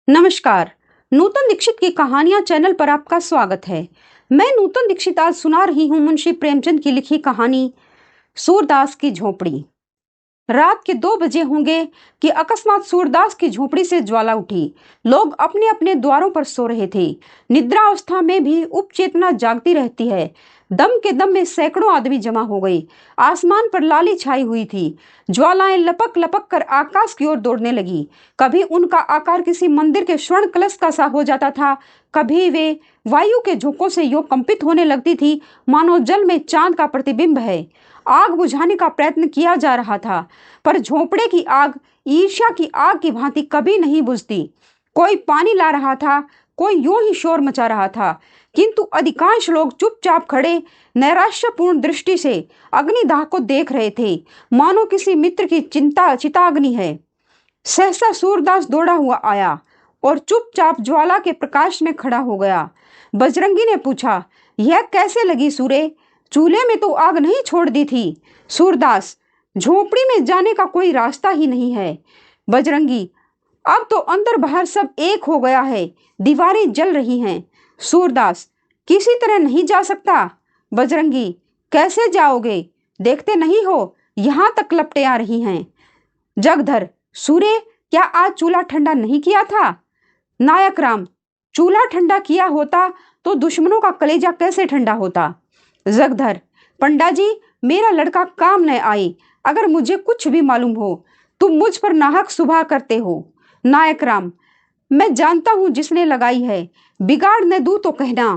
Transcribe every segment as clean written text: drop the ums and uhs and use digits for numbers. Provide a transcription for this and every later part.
नमस्कार। नूतन दीक्षित की कहानियां चैनल पर आपका स्वागत है। मैं नूतन दीक्षित आज सुना रही हूं मुंशी प्रेमचंद की लिखी कहानी सूरदास की झोपड़ी। रात के 2 बजे होंगे कि अकस्मात सूरदास की झोपड़ी से ज्वाला उठी। लोग अपने अपने द्वारों पर सो रहे थे। निद्रावस्था में भी उपचेतना जागती रहती है। दम के दम में सैकड़ों आदमी जमा हो गए। आसमान पर लाली छाई हुई थी। ज्वालाएं लपक लपक कर आकाश की ओर दौड़ने लगी। कभी उनका आकार किसी मंदिर के स्वर्ण कलश का सा हो जाता था, कभी वे वायु के झोंकों से यूं कंपित होने लगती थी मानो जल में चांद का प्रतिबिंब है। आग बुझाने का प्रयत्न किया जा रहा था, पर झोंपड़े की आग ईर्ष्या की आग की भांति कभी नहीं बुझती। कोई पानी ला रहा था, कोई यूं ही शोर मचा रहा था, किंतु अधिकांश लोग चुपचाप खड़े नैराश्यपूर्ण दृष्टि से अग्निदाह को देख रहे थे, मानो किसी मित्र की चिताग्नि है। सहसा सूरदास दौड़ा हुआ आया और चुपचाप ज्वाला के प्रकाश में खड़ा हो गया। बजरंगी ने पूछा, यह कैसे लगी सूरे? चूल्हे में तो आग नहीं छोड़ दी थी। सूरदास, झोपड़ी में जाने का कोई रास्ता ही नहीं है। बजरंगी, अब तो अंदर बाहर सब एक हो गया है, दीवारें जल रही हैं। सूरदास, किसी तरह नहीं जा सकता। बजरंगी, कैसे जाओगे? देखते नहीं हो यहां तक लपटें आ रही हैं। जगधर, सूर्य, क्या आज चूल्हा ठंडा नहीं किया था? नायक राम, चूल्हा ठंडा किया होता तो दुश्मनों का कलेजा कैसे ठंडा होता? जगधर, पंडा जी, मेरा लड़का काम न आए। अगर मुझे कुछ भी मालूम हो, तुम मुझ पर नाहक सुबह करते हो। नायक राम, मैं जानता हूं जिसने लगाई है, बिगाड़ न दूं तो कहना।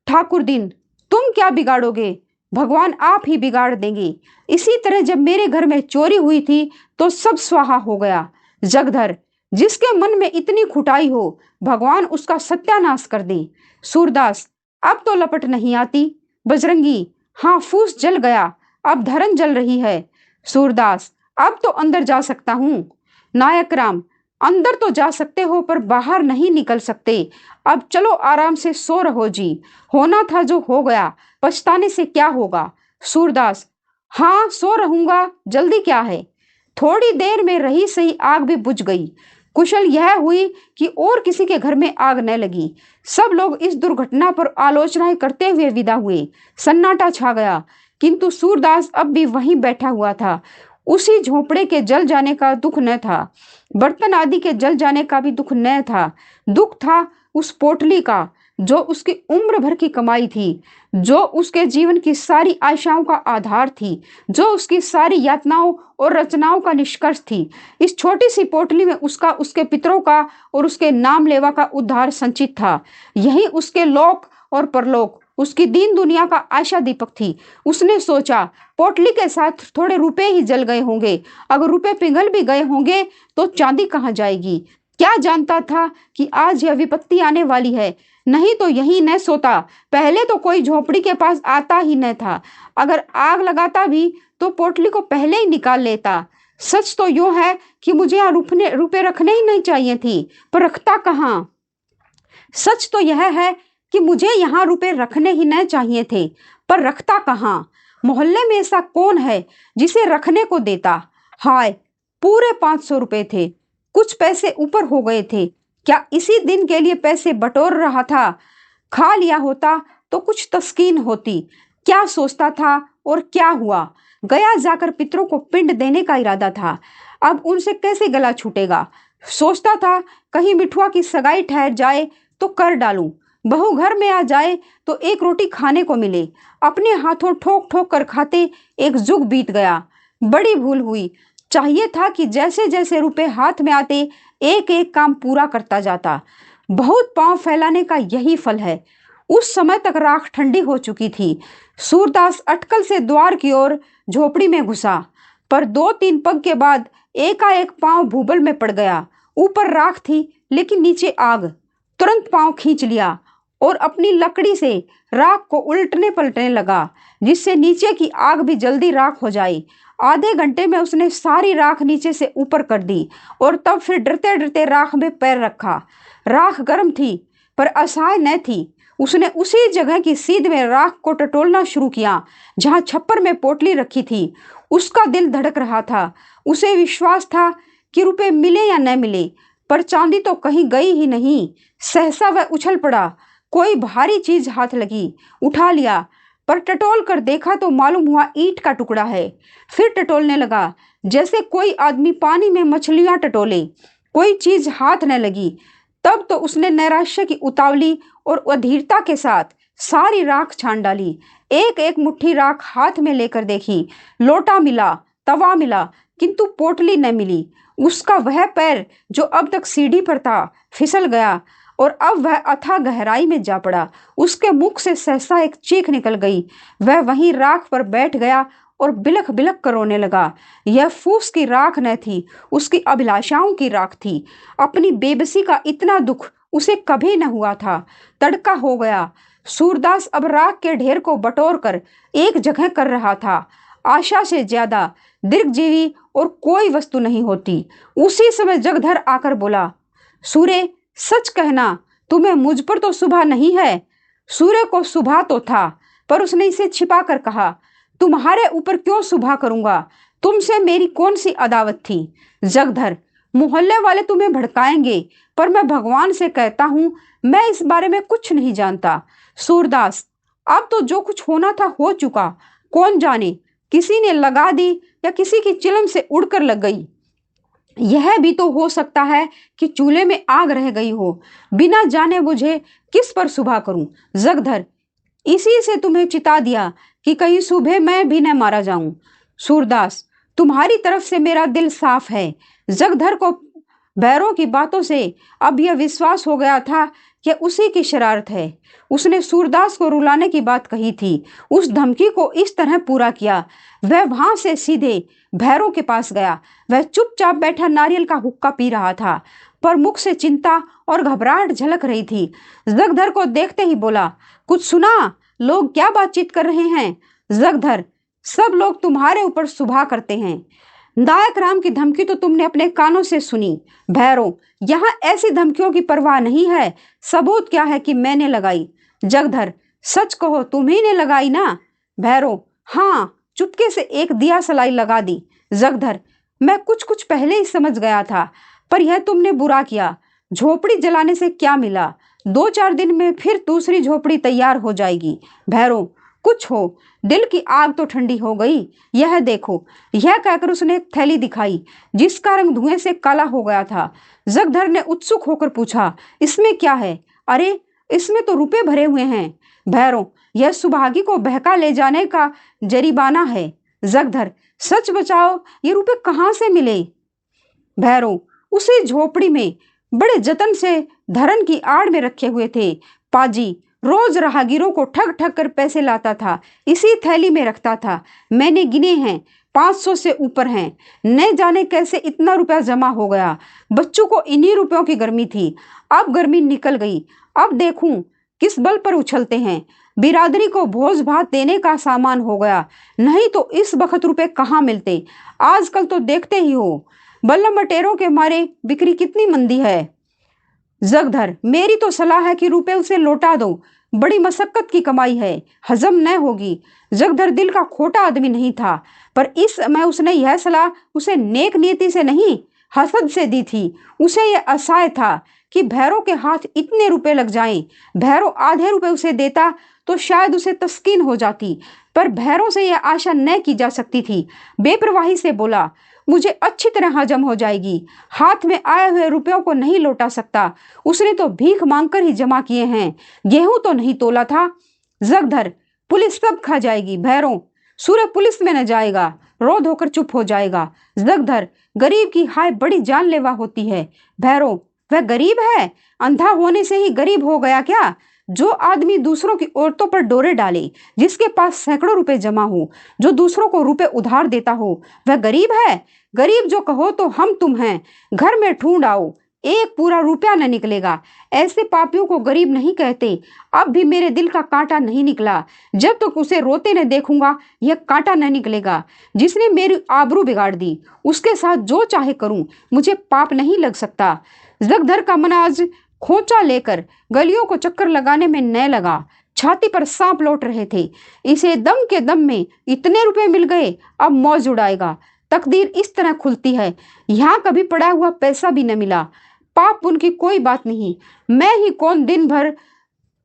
ठाकुर दिन, तुम क्या बिगाड़ोगे? भगवान आप ही बिगाड़ देंगे। इसी तरह जब मेरे घर में चोरी हुई थी तो सब स्वाहा हो गया। जगधर, जिसके मन में इतनी खुटाई हो, भगवान उसका सत्यानाश कर दे। सूरदास, अब तो लपट नहीं आती। बजरंगी, हाँ, फूस जल गया, अब धरन जल रही है। सूरदास, अब तो अंदर जा सकता हूँ। नायक राम, अंदर तो जा सकते हो पर बाहर नहीं निकल सकते। अब चलो आराम से सो रहो जी। होना था जो हो गया, पछताने से क्या होगा। सूरदास, हाँ, सो रहूंगा, जल्दी क्या है। थोड़ी देर में रही सही आग भी बुझ गई। कुशल यह हुई कि और किसी के घर में आग न लगी। सब लोग इस दुर्घटना पर आलोचनाएं करते हुए विदा हुए। सन्नाटा छा गया, किंतु सूरदास अब भी वहीं बैठा हुआ था। उसी झोंपड़े के जल जाने का दुख न था, बर्तन आदि के जल जाने का भी दुख न था। दुख था उस पोटली का, जो उसकी उम्र भर की कमाई थी, जो उसके जीवन की सारी आशाओं का आधार थी, जो उसकी सारी यातनाओं और रचनाओं का निष्कर्ष थी। इस छोटी सी पोटली में उसका, उसके पितरों का और उसके नाम लेवा का उद्धार संचित था। यही उसके लोक और परलोक, उसकी दीन दुनिया का आशा दीपक थी। उसने सोचा, पोटली के साथ थोड़े रुपए ही जल गए होंगे, अगर रुपए पिघल भी गए होंगे तो चांदी कहाँ जाएगी। क्या जानता था कि आज यह विपत्ति आने वाली है। नहीं तो यही न सोता। पहले तो कोई झोपड़ी के पास आता ही न था। अगर आग लगाता भी तो पोटली को पहले ही निकाल लेता। सच तो यूं है कि मुझे यहाँ रुपए रखने ही नहीं चाहिए थी, पर रखता कहाँ। सच तो यह है कि मुझे यहाँ रुपए रखने ही न चाहिए थे, पर रखता कहाँ। मोहल्ले में ऐसा कौन है जिसे रखने को देता। हाय, पूरे 500 रुपए थे, कुछ पैसे ऊपर हो गए थे। क्या इसी दिन के लिए पैसे बटोर रहा था? खा लिया होता तो कुछ तस्कीन होती। क्या सोचता था और क्या हुआ। गया जाकर पितरों को पिंड देने का इरादा था। अब उनसे कैसे गला छूटेगा। सोचता था कहीं मिठुआ की सगाई ठहर जाए तो कर डालूं, बहू घर में आ जाए तो एक रोटी खाने को मिले। अपने हाथों ठोक ठोक कर खाते एक जुग बीत गया। बड़ी भूल हुई। चाहिए था कि जैसे जैसे रुपए हाथ में आते एक एक काम पूरा करता जाता। बहुत पांव फैलाने का यही फल है। उस समय तक राख ठंडी हो चुकी थी। सूरदास अटकल से द्वार की ओर झोपड़ी में घुसा, पर 2-3 पग के बाद एकाएक पांव भूबल में पड़ गया। ऊपर राख थी लेकिन नीचे आग। तुरंत पांव खींच लिया और अपनी लकड़ी से राख को उल्टने पलटने लगा, जिससे नीचे की आग भी जल्दी राख हो जाए। आधे घंटे में उसने सारी राख नीचे से ऊपर कर दी और तब फिर डरते डरते राख में पैर रखा। राख गर्म थी पर असहाय न थी। उसने उसी जगह की सीध में राख को टटोलना शुरू किया जहां छप्पर में पोटली रखी थी। उसका दिल धड़क रहा था। उसे विश्वास था कि रुपए मिले या न मिले, पर चांदी तो कहीं गई ही नहीं। सहसा वह उछल पड़ा। कोई भारी चीज हाथ लगी, उठा लिया, पर टटोल कर देखा तो मालूम हुआ ईंट का टुकड़ा है। फिर टटोलने लगा, जैसे कोई आदमी पानी में मछलियां टटोले। कोई चीज हाथ न लगी। तब तो उसने नैराश्य की उतावली और अधीरता के साथ सारी राख छान डाली। एक एक मुट्ठी राख हाथ में लेकर देखी। लोटा मिला, तवा मिला, किंतु पोटली न मिली। उसका वह पैर जो अब तक सीढ़ी पर था फिसल गया और अब वह अथाह गहराई में जा पड़ा। उसके मुख से सहसा एक चीख निकल गई। वह वहीं राख पर बैठ गया और बिलख बिलख कर रोने लगा। यह फूस की राख न थी, उसकी अभिलाषाओं की राख थी। अपनी बेबसी का इतना दुख उसे कभी न हुआ था। तड़का हो गया। सूरदास अब राख के ढेर को बटोर कर एक जगह कर रहा था। आशा से ज्यादा दीर्घजीवी और कोई वस्तु नहीं होती। उसी समय जगधर आकर बोला, सूर्य सच कहना, तुम्हें मुझ पर तो सुबह नहीं है। सूर्य को सुबह तो था, पर उसने इसे छिपा कर कहा, तुम्हारे ऊपर क्यों सुबह करूंगा, तुमसे मेरी कौन सी अदावत थी। जगधर, मोहल्ले वाले तुम्हें भड़काएंगे, पर मैं भगवान से कहता हूं मैं इस बारे में कुछ नहीं जानता। सूरदास, अब तो जो कुछ होना था हो चुका। कौन जाने किसी ने लगा दी या किसी की चिलम से उड़कर लग गई। यह भी तो हो सकता है कि चूल्हे में आग रह गई हो। बिना जाने बुझे किस पर सुबह करूं। जगधर, इसी से तुम्हें चिता दिया कि कहीं सुबह मैं भी न मारा जाऊं। सूरदास, तुम्हारी तरफ से मेरा दिल साफ है। जगधर को भैरों की बातों से अब यह विश्वास हो गया था कि उसी की शरारत है। उसने सूरदास को रुलाने की बात कही थी, उस धमकी को इस तरह पूरा किया। वह वहां से सीधे भैरों के पास गया। वह चुपचाप बैठा नारियल का हुक्का पी रहा था, पर मुख से चिंता और घबराहट झलक रही थी। जगधर को देखते ही बोला, कुछ सुना? लोग क्या बातचीत कर रहे हैं? जगधर, सब लोग तुम्हारे ऊपर सुबह करते हैं। नायक राम की धमकी तो तुमने अपने कानों से सुनी। भैरों, यहाँ ऐसी धमकियों की परवाह नहीं है। सबूत क्या है कि मैंने लगाई? जगधर, सच कहो, तुम्ही ने लगाई ना? भैरों, हाँ, चुपके से एक दिया सलाई लगा दी। जगधर, मैं कुछ पहले ही समझ गया था, पर यह तुमने बुरा किया। झोपड़ी जलाने से क्या मिला? 2-4 दिन में फिर दूसरी झोपड़ी तैयार हो जाएगी। भैरों, कुछ हो, दिल की आग तो ठंडी हो गई। यह देखो। यह कहकर उसने एक थैली दिखाई, जिसका रंग धुएं से काला हो गया था। जगधर ने उत्सुक होकर पूछा, इसमें क्या है? अरे, इसमें तो रुपए भरे हुए हैं। भैरों, यह सुभागी को बहका ले जाने का जरिमाना है। जगधर, सच बचाओ, ये रुपए कहाँ से मिले? भैरों, उसी झोपड़ी में बड़े जतन से धरन की आड़ में रखे हुए थे। पाजी रोज राहगीरों को ठग ठग कर पैसे लाता था, इसी थैली में रखता था। मैंने गिने हैं, 500 से ऊपर हैं। न जाने कैसे इतना रुपया जमा हो गया। बच्चों को इन्हीं रुपयों की गर्मी थी, अब गर्मी निकल गई। अब देखूं किस बल पर उछलते हैं। बिरादरी को भोज भात देने का सामान हो गया, नहीं तो इस वक्त रुपए कहाँ मिलते। आजकल तो देखते ही हो, बल्लम बटेरों के मारे बिक्री कितनी मंदी है। जगधर, मेरी तो सलाह है कि रुपए उसे लौटा दो। बड़ी मशक्कत की कमाई है, हजम न होगी। जगधर दिल का खोटा आदमी नहीं था, पर इस समय उसने यह सलाह उसे नेक नीति से नहीं, हसद से दी थी। उसे यह असहाय था कि भैरों के हाथ इतने रुपए लग जाएं। भैरों आधे रुपए उसे देता तो शायद उसे तस्कीन हो जाती, पर भैरों से यह आशा न की जा सकती थी। बेपरवाही से बोला, मुझे अच्छी तरह हजम हो जाएगी। हाथ में आए हुए रुपयों को नहीं लौटा सकता। उसने तो भीख मांगकर ही जमा किए हैं, गेहूं तो नहीं तोला था। जगधर, पुलिस सब खा जाएगी। भैरों, सूर्य पुलिस में न जाएगा, रोध होकर चुप हो जाएगा। जगधर, गरीब की हाय बड़ी जानलेवा होती है। भैरों, वह गरीब है? अंधा होने से ही गरीब हो गया क्या? जो आदमी दूसरों की औरतों पर डोरे डाले, जिसके पास सैकड़ों रुपए जमा हो, जो दूसरों को रुपए उधार देता हो, वह गरीब है? गरीब जो कहो तो हम तुम हैं। घर में ढूंढ आओ, एक पूरा रुपया न निकलेगा। ऐसे पापियों को गरीब नहीं कहते। अब भी मेरे दिल का कांटा नहीं निकला। जब तक उसे रोते न देखूंगा यह कांटा न निकलेगा। जिसने मेरी आबरू बिगाड़ दी, उसके साथ जो चाहे करूं, मुझे पाप नहीं लग सकता। जगधर का मन आज खोचा लेकर गलियों को चक्कर लगाने में न लगा। छाती पर सांप लौट रहे थे। इसे दम के दम में इतने रुपए मिल गए, अब मौज उड़ाएगा। तकदीर इस तरह खुलती है। यहाँ कभी पड़ा हुआ पैसा भी न मिला। पाप पुण्य की कोई बात नहीं, मैं ही कौन दिन भर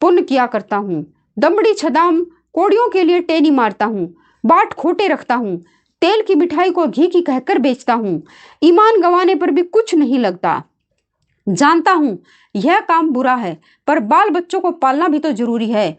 पुण्य किया करता हूँ। दमड़ी छदाम कोड़ियों के लिए टेनी मारता हूँ, बाट खोटे रखता हूँ, तेल की मिठाई को घी की कहकर बेचता हूँ, ईमान गंवाने पर भी कुछ नहीं लगता। जानता हूँ यह काम बुरा है, पर बाल बच्चों को पालना भी तो जरूरी है।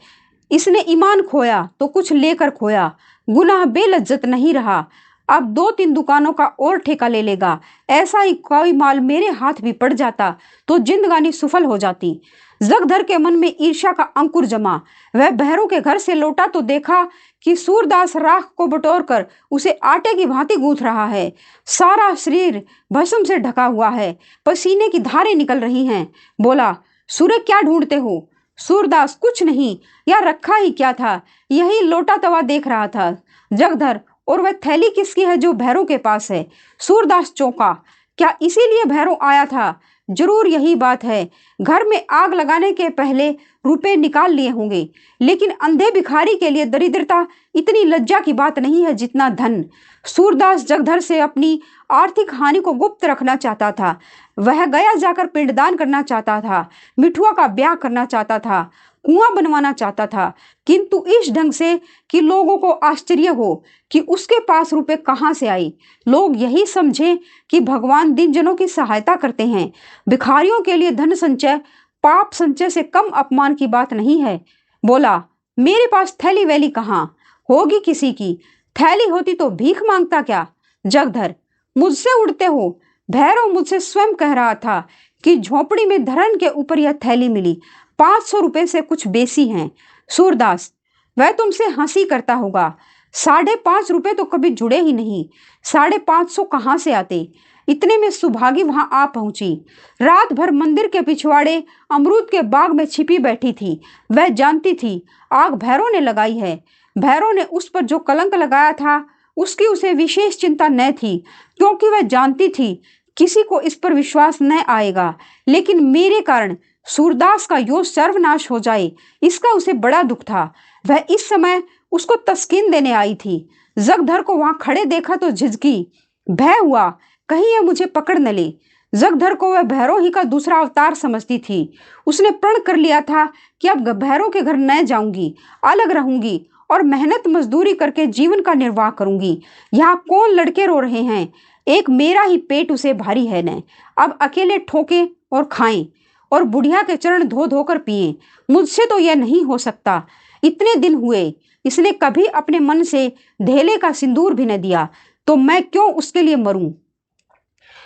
इसने ईमान खोया तो कुछ लेकर खोया, गुनाह बेलज्जत नहीं रहा। अब 2-3 दुकानों का और ठेका ले लेगा। ऐसा ही कोई माल मेरे हाथ भी पड़ जाता तो जिंदगानी सफल हो जाती। जगधर के मन में ईर्ष्या का अंकुर जमा। वह बहरों के घर से लौटा तो देखा कि सूरदास राख को बटोर कर उसे आटे की भांति गूंथ रहा है। सारा शरीर भस्म से ढका हुआ है, पसीने की धारें निकल रही हैं। बोला, सूर्य क्या ढूंढते हो? सूरदास, कुछ नहीं, या रखा ही क्या था, यही लोटा तवा देख रहा था। जगधर, और वह थैली किसकी है जो भैरों के पास है? सूरदास चौंका, क्या इसीलिए भैरों आया था? जरूर यही बात है। घर में आग लगाने के पहले रुपए निकाल लिए होंगे, लेकिन अंधे भिखारी के लिए दरिद्रता इतनी लज्जा की बात नहीं है जितना धन। सूरदास जगधर से अपनी आर्थिक हानि को गुप्त रखना चाहता था। वह गया जाकर पिंडदान करना चाहता था, मिठुआ का ब्याह करना चाहता था, कुआं बनवाना चाहता था, किंतु इस ढंग से कि लोगों को आश्चर्य हो कि उसके पास रुपए कहाँ से आई। लोग यही समझें कि भगवान दिन जनों की सहायता करते हैं। भिखारियों के लिए धन संचय पाप संचय से कम अपमान की बात नहीं है। बोला, मेरे पास थैली वैली कहाँ होगी किसी की? थैली होती तो भीख मांगता क्या? जगधर, मुझसे उड़ते हो। भैरव मुझसे स्वयं कह रहा था कि झोपड़ी में धरन के ऊपर यह थैली मिली, 500 रुपए से कुछ बेसी हैं। सूरदास, वह तुमसे हंसी करता होगा। 5.5 रुपए तो कभी जुड़े ही नहीं, 550 कहाँ से आते? इतने में सुभागी वहां आ पहुंची। रात भर मंदिर के पिछवाड़े अमरूद के बाग में छिपी बैठी थी। वह जानती थी आग भैरव ने लगाई है। भैरव ने उस पर जो कलंक लगाया था उसकी उसे विशेष चिंता न थी, क्योंकि वह जानती थी किसी को इस पर विश्वास न आएगा। लेकिन मेरे कारण सूरदास का यो सर्वनाश हो जाए, इसका उसे बड़ा दुख था। वह इस समय उसको तस्कीन देने आई थी। जगधर को वहां खड़े देखा तो झिझकी, भय हुआ कहीं यह मुझे पकड़ न ले। जगधर को वह भैरव ही का दूसरा अवतार समझती थी। उसने प्रण कर लिया था कि अब भैरव के घर न जाऊंगी, अलग रहूंगी और मेहनत मजदूरी करके जीवन का निर्वाह करूंगी। यहाँ कौन लड़के रो रहे हैं, एक मेरा ही पेट उसे भारी है न। अब अकेले ठोके और खाएं और बुढ़िया के चरण धो धोकर पिए। मुझसे तो यह नहीं हो सकता। इतने दिन हुए इसने कभी अपने मन से धेले का सिंदूर भी न दिया, तो मैं क्यों उसके लिए मरूं?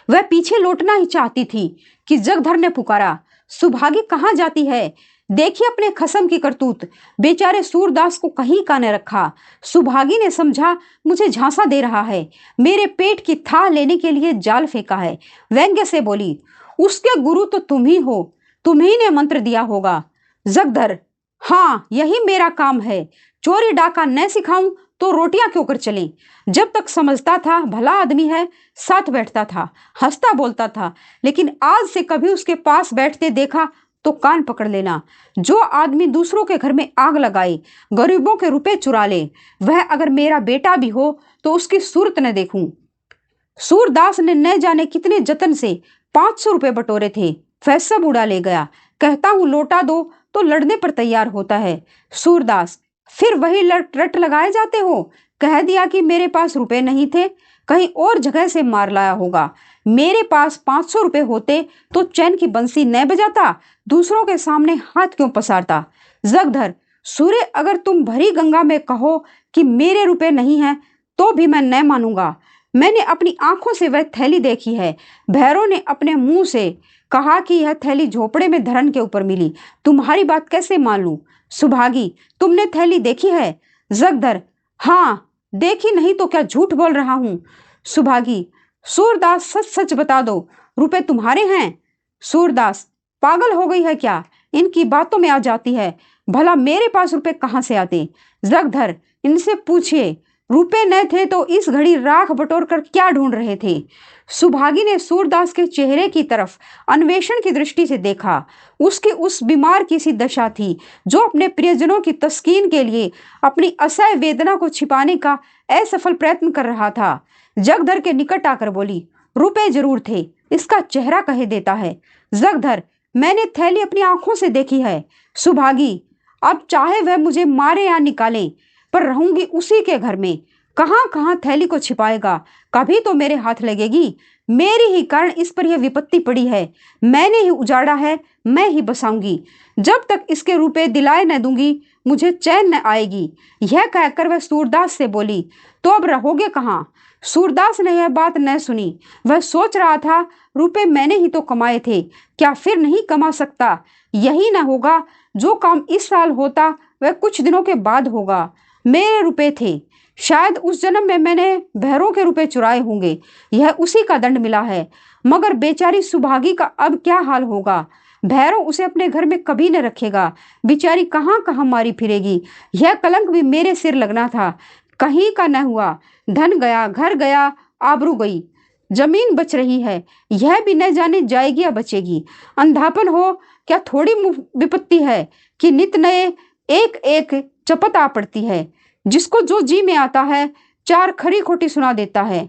वह पीछे लौटना ही चाहती थी कि जगधर ने पुकारा, सुभागी कहाँ जाती है? देखिए अपने खसम की करतूत। बेचारे सूरदास को कहीं का न रखा। सुभागी ने समझा मुझे झांसा दे रहा है, मेरे पेट की थाह लेने के लिए जाल फेंका है। व्यंग्य से बोली, उसके गुरु तो तुम ही हो, तुम्ही ने मंत्र दिया होगा। जगधर, हाँ यही मेरा काम है। चोरी डाका न सिखाऊं तो रोटियां क्यों कर चलें? जब तक समझता था भला आदमी है, साथ बैठता था, हंसता बोलता था, लेकिन आज से कभी उसके पास बैठते देखा तो कान पकड़ लेना। जो आदमी दूसरों के घर में आग लगाए, गरीबों के रुपए चुरा ले, वह अगर मेरा बेटा भी हो तो उसकी सूरत न देखूं। सूरदास ने न जाने कितने जतन से 500 रुपए बटोरे थे, वह सब उड़ा ले गया। कहता हूं लौटा दो तो लड़ने पर तैयार होता है। सूरदास, फिर वही रट लगाए जाते हो। कह दिया कि मेरे पास रुपए नहीं थे, कहीं और जगह से मार लाया होगा। मेरे पास 500 रुपए होते तो चैन की बंसी न बजाता, दूसरों के सामने हाथ क्यों पसारता। जगधर, सूर्य, अगर तुम भरी गंगा में कहो कि मेरे रुपए नहीं हैं तो भी मैं न मानूंगा। मैंने अपनी आंखों से वह थैली देखी है। भैरव ने अपने मुंह से कहा कि यह थैली झोपड़े में धरन के ऊपर मिली। तुम्हारी बात कैसे मान लूं? सुभागी, तुमने थैली देखी है? जगधर, हाँ देखी, नहीं तो क्या झूठ बोल रहा हूं? सुभागी, सूरदास सच सच बता दो, रुपए तुम्हारे हैं? सूरदास, पागल हो गई है क्या, इनकी बातों में आ जाती है। भला मेरे पास रुपए कहाँ से आते? जगधर, इनसे पूछिए, रुपए न थे तो इस घड़ी राख बटोर कर क्या ढूंढ रहे थे? सुभागी ने सूरदास के चेहरे की तरफ अन्वेषण की दृष्टि से देखा। उसकी उस बीमार की सी दशा थी जो अपने प्रियजनों की तस्कीन के लिए अपनी असह्य वेदना को छिपाने का असफल प्रयत्न कर रहा था। जगधर के निकट आकर बोली, रुपए जरूर थे, इसका चेहरा कहे देता है। जगधर, मैंने थैली अपनी आंखों से देखी है। सुभागी, अब चाहे वह मुझे मारे या निकाले, पर रहूंगी उसी के घर में। कहाँ कहाँ थैली को छिपाएगा, कभी तो मेरे हाथ लगेगी। मेरी ही कारण इस पर यह विपत्ति पड़ी है, मैंने ही उजाड़ा है, मैं ही बसाऊंगी। जब तक इसके रुपए दिलाए न दूंगी मुझे चैन न आएगी। यह कहकर वह सूरदास से बोली, तो अब रहोगे कहाँ? सूरदास ने यह बात न सुनी। वह सोच रहा था, रुपए मैंने ही तो कमाए थे, क्या फिर नहीं कमा सकता? यही न होगा, जो काम इस साल होता वह कुछ दिनों के बाद होगा। मेरे रुपए थे, शायद उस जन्म में मैंने भैरों के रुपए चुराए होंगे, यह उसी का दंड मिला है। मगर बेचारी सुभागी का अब क्या हाल होगा? भैरों उसे अपने घर में कभी न रखेगा, बेचारी कहाँ कहाँ मारी फिरेगी। यह कलंक भी मेरे सिर लगना था, कहीं का न हुआ। धन गया, घर गया, आबरू गई, जमीन बच रही है, यह भी न जाने जाएगी या बचेगी। अंधापन हो क्या थोड़ी विपत्ति है कि नित नए एक एक चपत आ पड़ती है। जिसको जो जी में आता है चार खरी खोटी सुना देता है।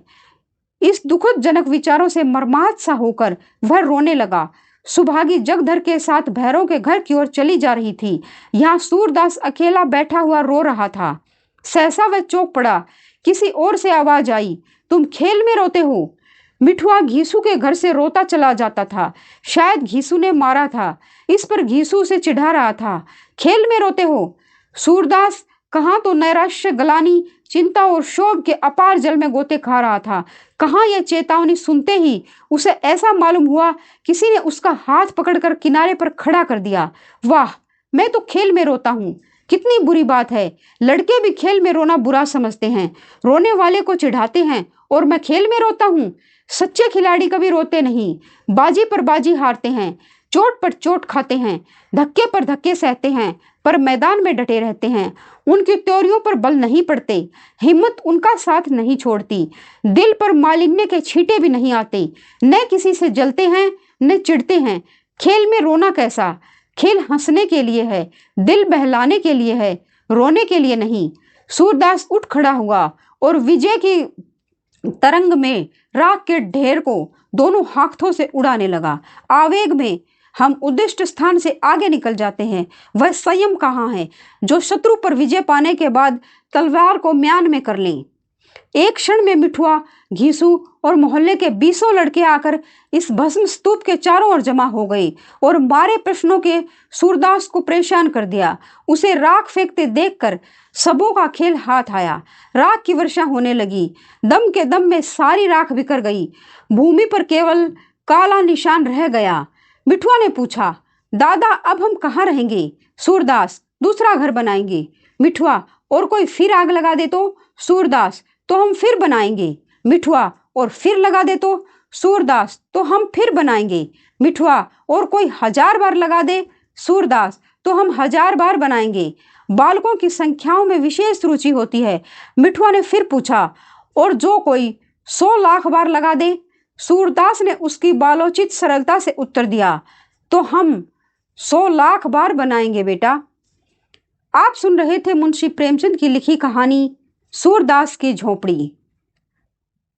इस दुखद जनक विचारों से मर्माहत सा होकर वह रोने लगा। सुभागी जगधर के साथ भैरव के घर की ओर चली जा रही थी। यहाँ सूरदास अकेला बैठा हुआ रो रहा था। सहसा वह चौंक पड़ा, किसी और से आवाज आई, तुम खेल में रोते हो? मिठुआ घीसू के घर से रोता चला जाता था, शायद घीसू ने मारा था, इस पर घीसू उसे चिढ़ा रहा था। खेल में रोते हो? सूरदास कहाँ तो नैराश्य, गलानी, चिंता और शोभ के अपार जल में गोते खा रहा था, कहाँ यह चेतावनी सुनते ही उसे ऐसा मालूम हुआ किसी ने उसका हाथ पकड़कर किनारे पर खड़ा कर दिया। वाह, मैं तो खेल में रोता हूँ, कितनी बुरी बात है। लड़के भी खेल में रोना बुरा समझते हैं, रोने वाले को चिढ़ाते हैं, और मैं खेल में रोता हूँ। सच्चे खिलाड़ी कभी रोते नहीं, बाजी पर बाजी हारते हैं, चोट पर चोट खाते हैं, धक्के पर धक्के सहते हैं, पर मैदान में डटे रहते हैं। उनकी त्योरियों पर बल नहीं पड़ते, हिम्मत उनका साथ नहीं छोड़ती, दिल पर मालिन्य के छींटे भी नहीं आते, न किसी से जलते हैं न चिढ़ते हैं। खेल में रोना कैसा? खेल हंसने के लिए है, दिल बहलाने के लिए है, रोने के लिए नहीं। सूरदास उठ खड़ा हुआ और विजय की तरंग में राख के ढेर को दोनों हाथों से उड़ाने लगा। आवेग में हम उद्दिष्ट स्थान से आगे निकल जाते हैं। वह संयम कहाँ है जो शत्रु पर विजय पाने के बाद तलवार को म्यान में कर लें। एक क्षण में मिठुआ, घीसू और मोहल्ले के 20 लड़के आकर इस भस्म स्तूप के चारों ओर जमा हो गए और मारे प्रश्नों के सूरदास को परेशान कर दिया। उसे राख फेंकते देखकर सबों का खेल हाथ आया। राख की वर्षा होने लगी, दम के दम में सारी राख बिखर गई, भूमि पर केवल काला निशान रह गया। मिठुआ ने पूछा, दादा अब हम कहाँ रहेंगे? सूरदास, दूसरा घर बनाएंगे। मिठुआ, और कोई फिर आग लगा दे तो? सूरदास, तो हम फिर बनाएंगे। मिठुआ, और फिर लगा दे तो? सूरदास, तो हम फिर बनाएंगे। मिठुआ, और कोई 1000 बार लगा दे? सूरदास, तो हम 1000 बार बनाएंगे। बालकों की संख्याओं में विशेष रुचि होती है। मिठुआ ने फिर पूछा, और जो कोई 100 लाख बार लगा दे? सूरदास ने उसकी बालोचित सरलता से उत्तर दिया, तो हम 100 लाख बार बनाएंगे बेटा। आप सुन रहे थे मुंशी प्रेमचंद की लिखी कहानी सूरदास की झोपड़ी।